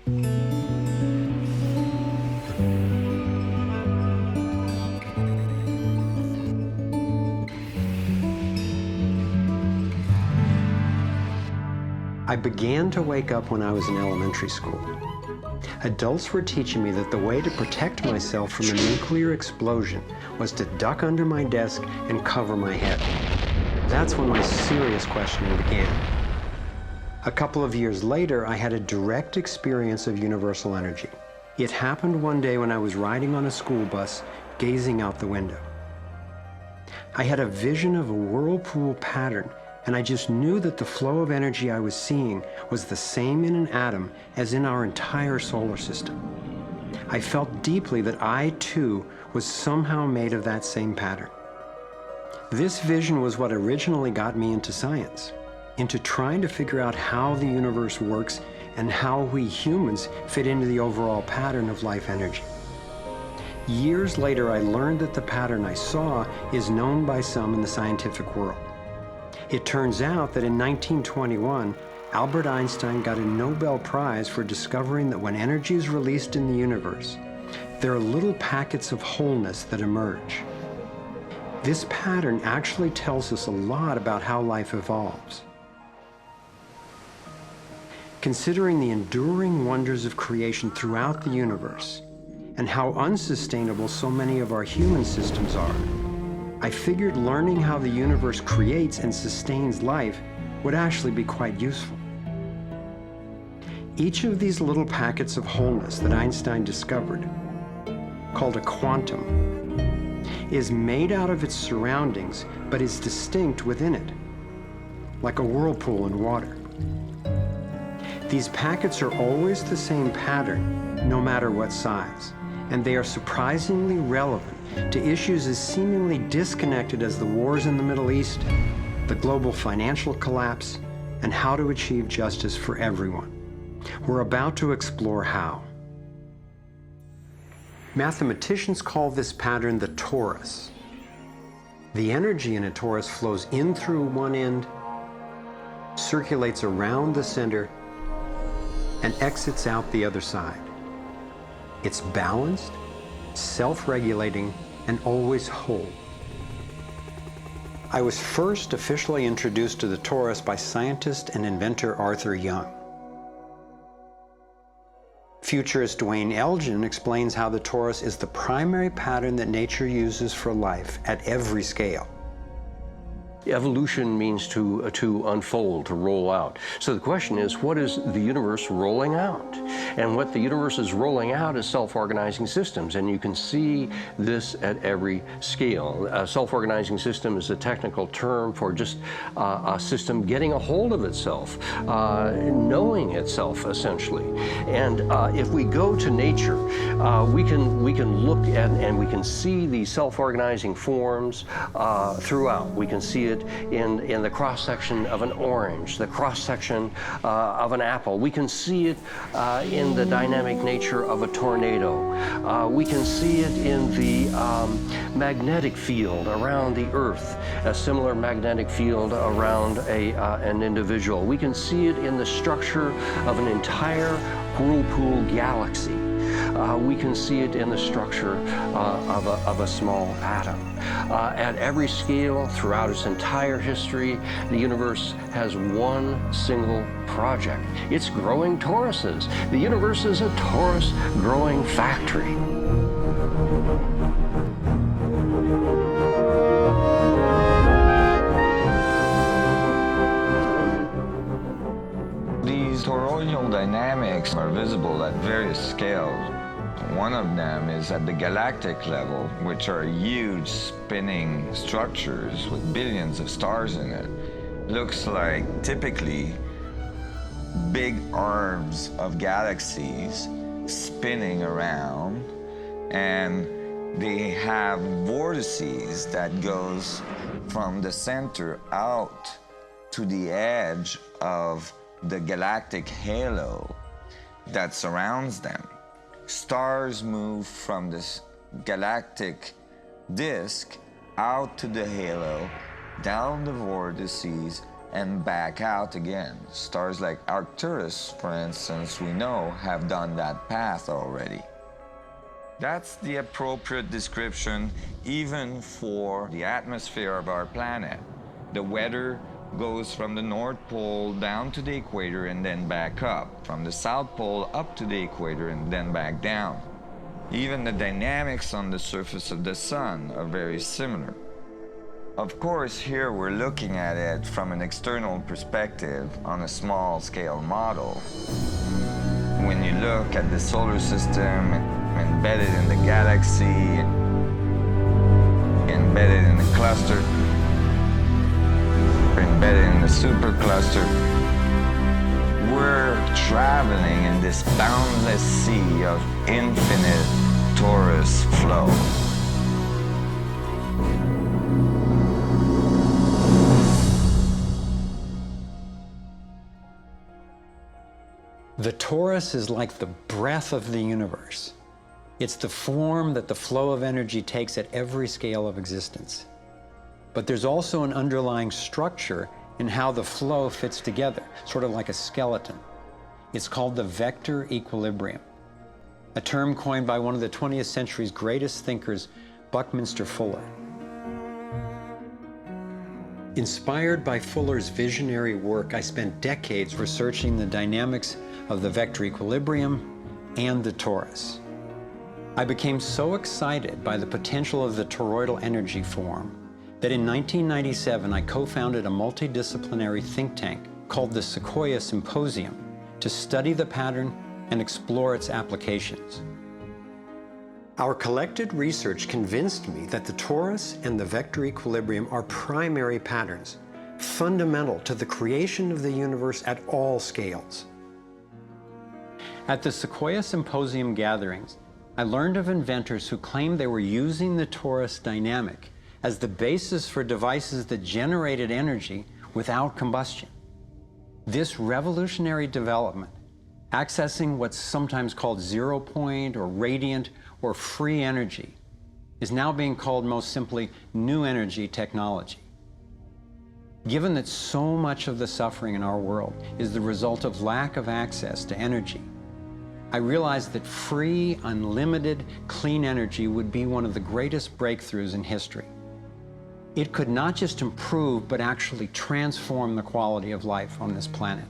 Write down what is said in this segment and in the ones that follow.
I began to wake up when I was in elementary school. Adults were teaching me that the way to protect myself from a nuclear explosion was to duck under my desk and cover my head. That's when my serious questioning began. A couple of years later, I had a direct experience of universal energy. It happened one day when I was riding on a school bus, gazing out the window. I had a vision of a whirlpool pattern, and I just knew that the flow of energy I was seeing was the same in an atom as in our entire solar system. I felt deeply that I, too, was somehow made of that same pattern. This vision was what originally got me into science, into trying to figure out how the universe works and how we humans fit into the overall pattern of life energy. Years later, I learned that the pattern I saw is known by some in the scientific world. It turns out that in 1921, Albert Einstein got a Nobel Prize for discovering that when energy is released in the universe, there are little packets of wholeness that emerge. This pattern actually tells us a lot about how life evolves. Considering the enduring wonders of creation throughout the universe and how unsustainable so many of our human systems are, I figured learning how the universe creates and sustains life would actually be quite useful. Each of these little packets of wholeness that Einstein discovered, called a quantum, is made out of its surroundings, but is distinct within it, like a whirlpool in water. These packets are always the same pattern, no matter what size, and they are surprisingly relevant to issues as seemingly disconnected as the wars in the Middle East, the global financial collapse, and how to achieve justice for everyone. We're about to explore how. Mathematicians call this pattern the torus. The energy in a torus flows in through one end, circulates around the center, and exits out the other side. It's balanced, self-regulating, and always whole. I was first officially introduced to the torus by scientist and inventor Arthur Young. Futurist Dwayne Elgin explains how the torus is the primary pattern that nature uses for life at every scale. Evolution means to unfold, to roll out. So the question is, what is the universe rolling out? And what the universe is rolling out is self-organizing systems, and you can see this at every scale. A self-organizing system is a technical term for just a system getting a hold of itself, knowing itself, essentially. And if we go to nature, we can look at and we can see these self-organizing forms throughout. We can see it in the cross-section of an orange, the cross-section of an apple. We can see it in the dynamic nature of a tornado. We can see it in the magnetic field around the Earth, a similar magnetic field around an individual. We can see it in the structure of an entire whirlpool galaxy. We can see it in the structure of a small atom. At every scale, throughout its entire history, the universe has one single project. It's growing toruses. The universe is a torus growing factory. These toroidal dynamics are visible at various scales. One of them is at the galactic level, which are huge spinning structures with billions of stars in it. Looks like typically big arms of galaxies spinning around, and they have vortices that goes from the center out to the edge of the galactic halo that surrounds them. Stars move from this galactic disk out to the halo, down the vortices, and back out again. Stars like Arcturus, for instance, we know have done that path already. That's the appropriate description even for the atmosphere of our planet. The weather goes from the North Pole down to the equator and then back up, from the South Pole up to the equator and then back down. Even the dynamics on the surface of the sun are very similar. Of course, here we're looking at it from an external perspective on a small scale model. When you look at the solar system embedded in the galaxy, embedded in the cluster, embedded in the supercluster, we're traveling in this boundless sea of infinite torus flow. The torus is like the breath of the universe. It's the form that the flow of energy takes at every scale of existence. But there's also an underlying structure in how the flow fits together, sort of like a skeleton. It's called the vector equilibrium, a term coined by one of the 20th century's greatest thinkers, Buckminster Fuller. Inspired by Fuller's visionary work, I spent decades researching the dynamics of the vector equilibrium and the torus. I became so excited by the potential of the toroidal energy form that in 1997 I co-founded a multidisciplinary think tank called the Sequoia Symposium to study the pattern and explore its applications. Our collected research convinced me that the torus and the vector equilibrium are primary patterns, fundamental to the creation of the universe at all scales. At the Sequoia Symposium gatherings, I learned of inventors who claimed they were using the torus dynamic as the basis for devices that generated energy without combustion. This revolutionary development, accessing what's sometimes called zero point or radiant or free energy, is now being called most simply new energy technology. Given that so much of the suffering in our world is the result of lack of access to energy, I realized that free, unlimited, clean energy would be one of the greatest breakthroughs in history. It could not just improve, but actually transform the quality of life on this planet.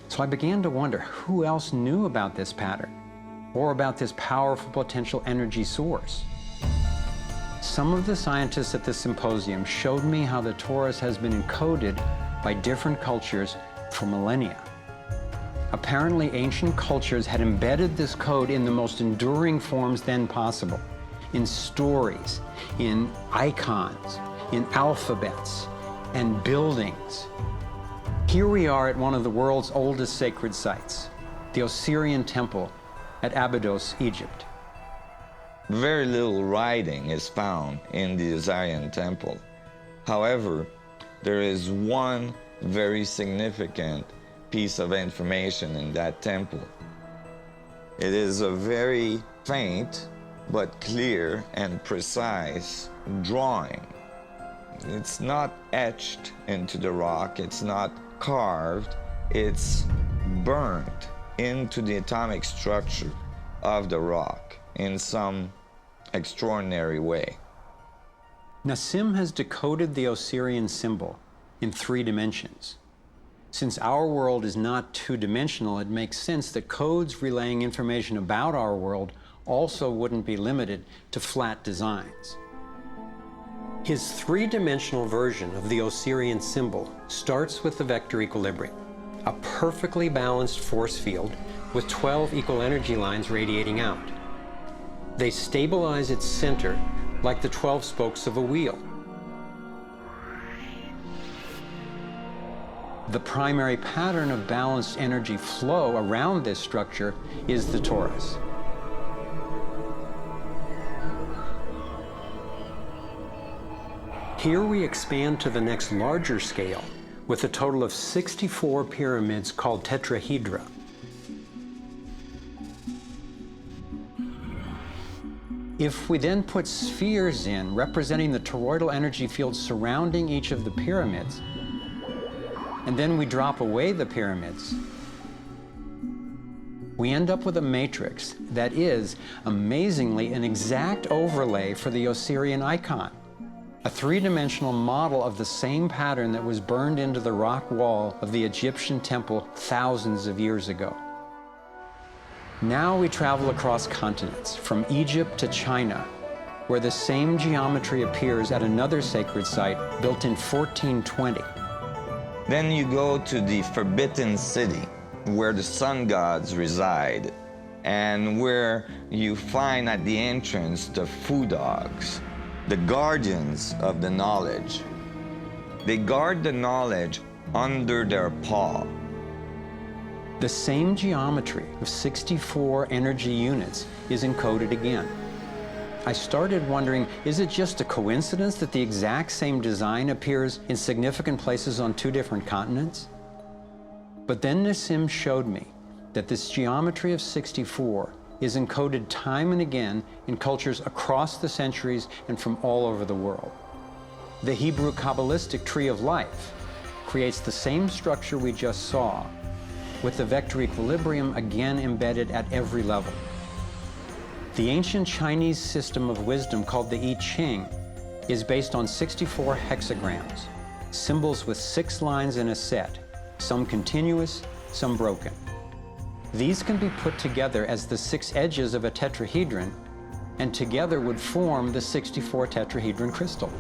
So I began to wonder who else knew about this pattern or about this powerful potential energy source. Some of the scientists at the symposium showed me how the torus has been encoded by different cultures for millennia. Apparently, ancient cultures had embedded this code in the most enduring forms then possible, in stories, in icons, in alphabets, and buildings. Here we are at one of the world's oldest sacred sites, the Osirian Temple at Abydos, Egypt. Very little writing is found in the Osirian Temple. However, there is one very significant piece of information in that temple. It is a very faint but clear and precise drawing. It's not etched into the rock, it's not carved, it's burnt into the atomic structure of the rock in some extraordinary way. Nassim has decoded the Osirian symbol in 3 dimensions. Since our world is not two-dimensional, it makes sense that codes relaying information about our world also wouldn't be limited to flat designs. His 3-dimensional version of the Osirian symbol starts with the vector equilibrium, a perfectly balanced force field with 12 equal energy lines radiating out. They stabilize its center like the 12 spokes of a wheel. The primary pattern of balanced energy flow around this structure is the torus. Here we expand to the next larger scale with a total of 64 pyramids called tetrahedra. If we then put spheres in representing the toroidal energy field surrounding each of the pyramids, and then we drop away the pyramids, we end up with a matrix that is, amazingly, an exact overlay for the Osirian icon, a three-dimensional model of the same pattern that was burned into the rock wall of the Egyptian temple thousands of years ago. Now we travel across continents, from Egypt to China, where the same geometry appears at another sacred site built in 1420. Then you go to the Forbidden City, where the sun gods reside, and where you find at the entrance the Fu Dogs, the guardians of the knowledge. They guard the knowledge under their paw. The same geometry of 64 energy units is encoded again. I started wondering, is it just a coincidence that the exact same design appears in significant places on two different continents? But then Nassim showed me that this geometry of 64 is encoded time and again in cultures across the centuries and from all over the world. The Hebrew Kabbalistic tree of life creates the same structure we just saw, with the vector equilibrium again embedded at every level. The ancient Chinese system of wisdom called the I Ching is based on 64 hexagrams, symbols with 6 lines in a set, some continuous, some broken. These can be put together as the 6 edges of a tetrahedron, and together would form the 64 tetrahedron crystal.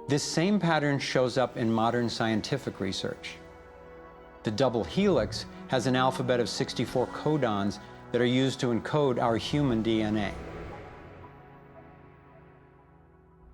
This same pattern shows up in modern scientific research. The double helix has an alphabet of 64 codons that are used to encode our human DNA.